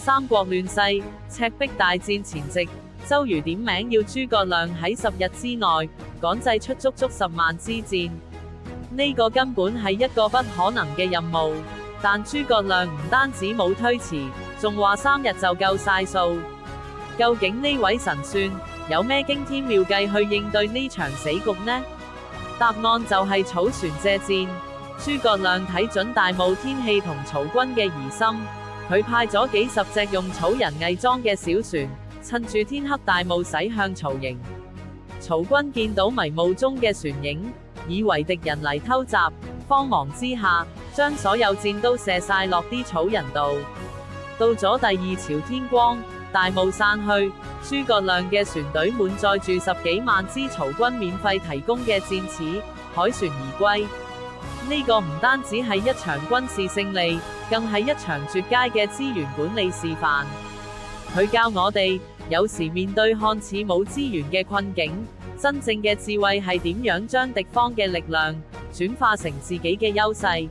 三國亂世，赤壁大戰前夕，周瑜點名要諸葛亮喺10日之內趕製出足足10萬支箭。呢個根本係一個不可能嘅任務，但諸葛亮唔單止冇推遲，仲話3日就夠晒數。究竟呢位神算有咩驚天妙計去應對呢場死局呢？答案就係草船借箭。諸葛亮睇準大霧天氣同曹軍嘅疑心，佢派咗幾十隻用草人偽裝嘅小船，趁住天黑大霧駛向曹營。曹軍見到迷霧中嘅船影，以為敵人嚟偷襲，慌忙之下將所有箭都射晒落啲草人度。到咗第二朝天光，大霧散去，諸葛亮嘅船隊滿載住10幾萬支曹軍免費提供嘅箭矢，凱旋而歸。呢個唔單止係一場軍事勝利，更係一場絕佳嘅資源管理示範。佢教我哋，有時面對看似冇資源嘅困境，真正嘅智慧係點樣將敵方嘅力量轉化成自己嘅優勢。